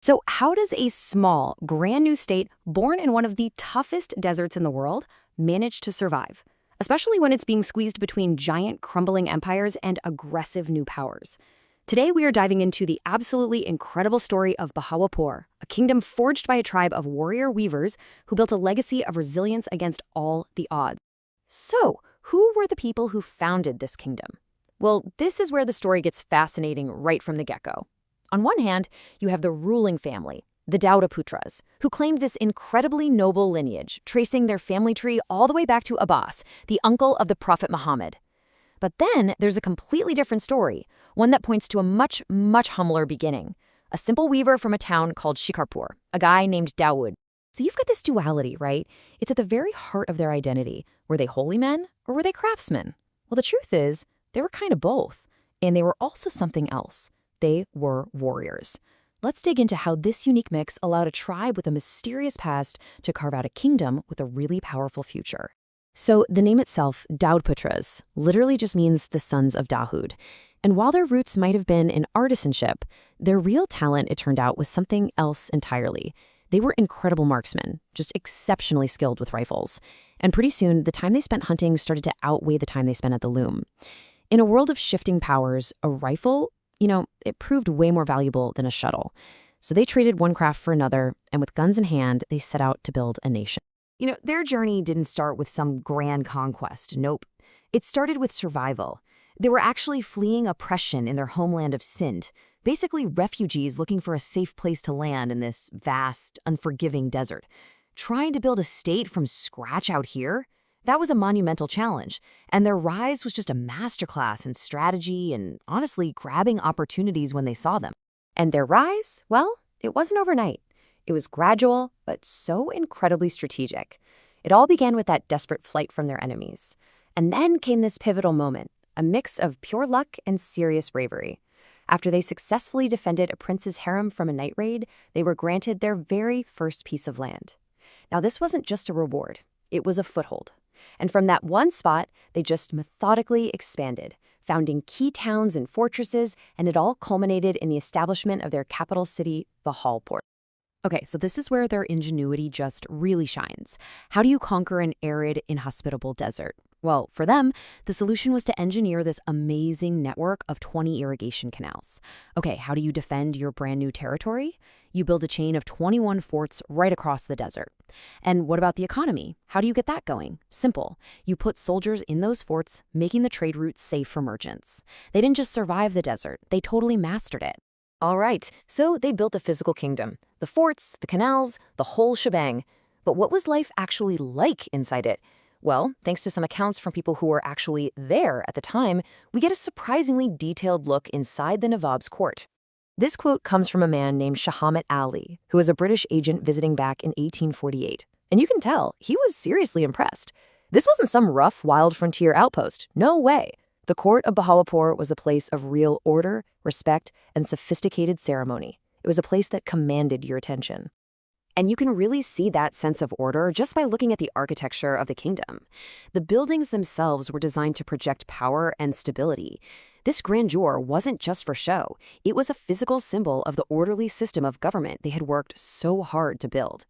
So how does a small, brand new state born in one of the toughest deserts in the world manage to survive? Especially when it's being squeezed between giant crumbling empires and aggressive new powers. Today we are diving into the absolutely incredible story of Bahawalpur, a kingdom forged by a tribe of warrior weavers who built a legacy of resilience against all the odds. So, who were the people who founded this kingdom? Well, this is where the story gets fascinating right from the get-go. On one hand, you have the ruling family, the Daudaputras, who claimed this incredibly noble lineage, tracing their family tree all the way back to Abbas, the uncle of the Prophet Muhammad. But then there's a completely different story, one that points to a much, much humbler beginning. A simple weaver from a town called Shikarpur, a guy named Dawood. So you've got this duality, right? It's at the very heart of their identity. Were they holy men or were they craftsmen? Well, the truth is, they were kind of both. And they were also something else. They were warriors. Let's dig into how this unique mix allowed a tribe with a mysterious past to carve out a kingdom with a really powerful future. So the name itself, Daudaputras, literally just means the sons of Dawood. And while their roots might have been in artisanship, their real talent, it turned out, was something else entirely. They were incredible marksmen, just exceptionally skilled with rifles. And pretty soon, the time they spent hunting started to outweigh the time they spent at the loom. In a world of shifting powers, a rifle, it proved way more valuable than a shuttle. So they traded one craft for another, and with guns in hand, they set out to build a nation. Their journey didn't start with some grand conquest. Nope. It started with survival. They were actually fleeing oppression in their homeland of Sind, basically refugees looking for a safe place to land in this vast, unforgiving desert. Trying to build a state from scratch out here? That was a monumental challenge, and their rise was just a masterclass in strategy and, honestly, grabbing opportunities when they saw them. And their rise, well, it wasn't overnight. It was gradual, but so incredibly strategic. It all began with that desperate flight from their enemies. And then came this pivotal moment, a mix of pure luck and serious bravery. After they successfully defended a prince's harem from a night raid, they were granted their very first piece of land. Now, this wasn't just a reward. It was a foothold. And from that one spot, they just methodically expanded, founding key towns and fortresses, and it all culminated in the establishment of their capital city, Bahawalpur. Okay, so this is where their ingenuity just really shines. How do you conquer an arid, inhospitable desert? Well, for them, the solution was to engineer this amazing network of 20 irrigation canals. Okay, how do you defend your brand new territory? You build a chain of 21 forts right across the desert. And what about the economy? How do you get that going? Simple. You put soldiers in those forts, making the trade routes safe for merchants. They didn't just survive the desert, they totally mastered it. All right, so they built a physical kingdom. The forts, the canals, the whole shebang. But what was life actually like inside it? Well, thanks to some accounts from people who were actually there at the time, we get a surprisingly detailed look inside the Nawab's court. This quote comes from a man named Shahamat Ali, who was a British agent visiting back in 1848. And you can tell, he was seriously impressed. This wasn't some rough, wild frontier outpost. No way. The court of Bahawalpur was a place of real order, respect, and sophisticated ceremony. It was a place that commanded your attention. And you can really see that sense of order just by looking at the architecture of the kingdom. The buildings themselves were designed to project power and stability. This grandeur wasn't just for show. It was a physical symbol of the orderly system of government they had worked so hard to build.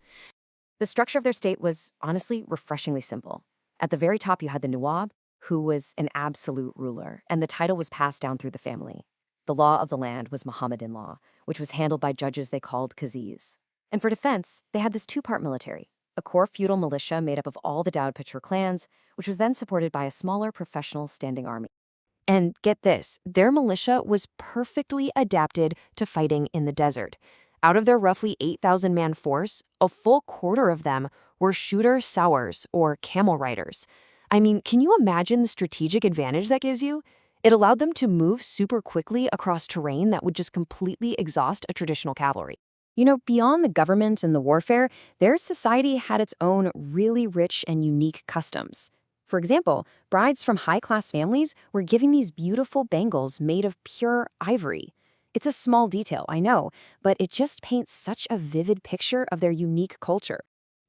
The structure of their state was honestly refreshingly simple. At the very top, you had the Nawab, who was an absolute ruler, and the title was passed down through the family. The law of the land was Mohammedan law, which was handled by judges they called qazis. And for defense, they had this two-part military, a core feudal militia made up of all the Daudaputras clans, which was then supported by a smaller professional standing army. And get this, their militia was perfectly adapted to fighting in the desert. Out of their roughly 8,000-man force, a full quarter of them were shooter sowars, or camel riders. I mean, can you imagine the strategic advantage that gives you? It allowed them to move super quickly across terrain that would just completely exhaust a traditional cavalry. Beyond the government and the warfare, their society had its own really rich and unique customs. For example, brides from high-class families were giving these beautiful bangles made of pure ivory. It's a small detail, I know, but it just paints such a vivid picture of their unique culture.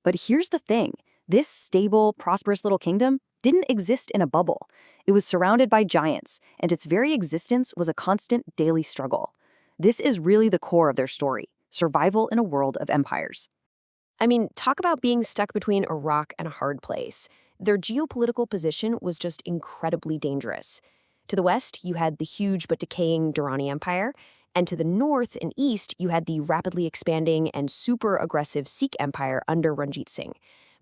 But here's the thing. This stable, prosperous little kingdom didn't exist in a bubble. It was surrounded by giants, and its very existence was a constant daily struggle. This is really the core of their story. survival in a world of empires. I mean, talk about being stuck between a rock and a hard place. Their geopolitical position was just incredibly dangerous. To the west, you had the huge but decaying Durrani Empire, and to the north and east, you had the rapidly expanding and super aggressive Sikh Empire under Ranjit Singh.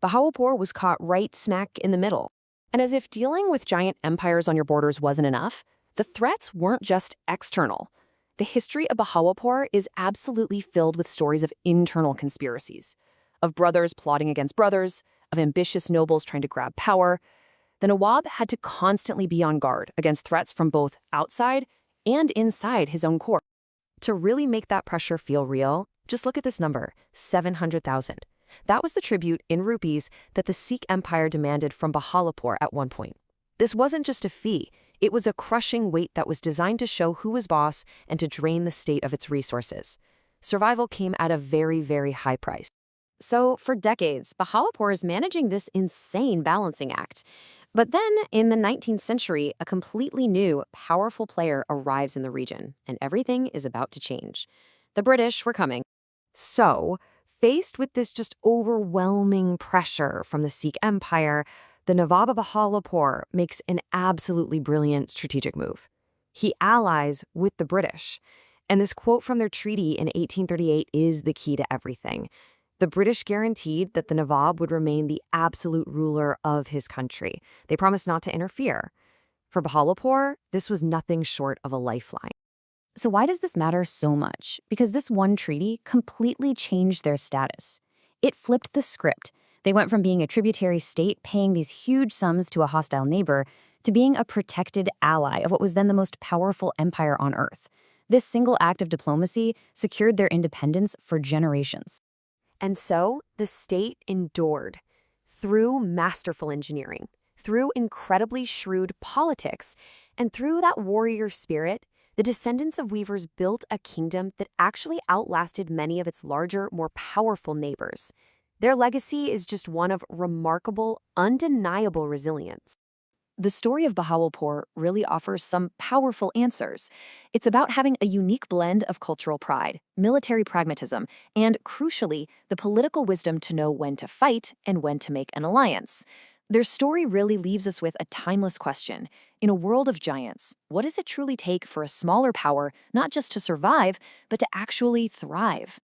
Bahawalpur was caught right smack in the middle. And as if dealing with giant empires on your borders wasn't enough, the threats weren't just external. The history of Bahawalpur is absolutely filled with stories of internal conspiracies, of brothers plotting against brothers, of ambitious nobles trying to grab power. The Nawab had to constantly be on guard against threats from both outside and inside his own court. To really make that pressure feel real, just look at this number, 700,000. That was the tribute in rupees that the Sikh Empire demanded from Bahawalpur at one point. This wasn't just a fee, it was a crushing weight that was designed to show who was boss and to drain the state of its resources. Survival came at a very, very high price. So for decades, Bahawalpur is managing this insane balancing act. But then, in the 19th century, a completely new, powerful player arrives in the region, and everything is about to change. The British were coming. So, faced with this just overwhelming pressure from the Sikh Empire, the Nawab of Bahawalpur makes an absolutely brilliant strategic move. He allies with the British. And this quote from their treaty in 1838 is the key to everything. The British guaranteed that the Nawab would remain the absolute ruler of his country. They promised not to interfere. For Bahawalpur, this was nothing short of a lifeline. So why does this matter so much? Because this one treaty completely changed their status. It flipped the script. They went from being a tributary state paying these huge sums to a hostile neighbor to being a protected ally of what was then the most powerful empire on earth. This single act of diplomacy secured their independence for generations. And so, the state endured through masterful engineering, through incredibly shrewd politics, and through that warrior spirit. The descendants of weavers built a kingdom that actually outlasted many of its larger, more powerful neighbors. Their legacy is just one of remarkable, undeniable resilience. The story of Bahawalpur really offers some powerful answers. It's about having a unique blend of cultural pride, military pragmatism, and, crucially, the political wisdom to know when to fight and when to make an alliance. Their story really leaves us with a timeless question. In a world of giants, what does it truly take for a smaller power not just to survive, but to actually thrive?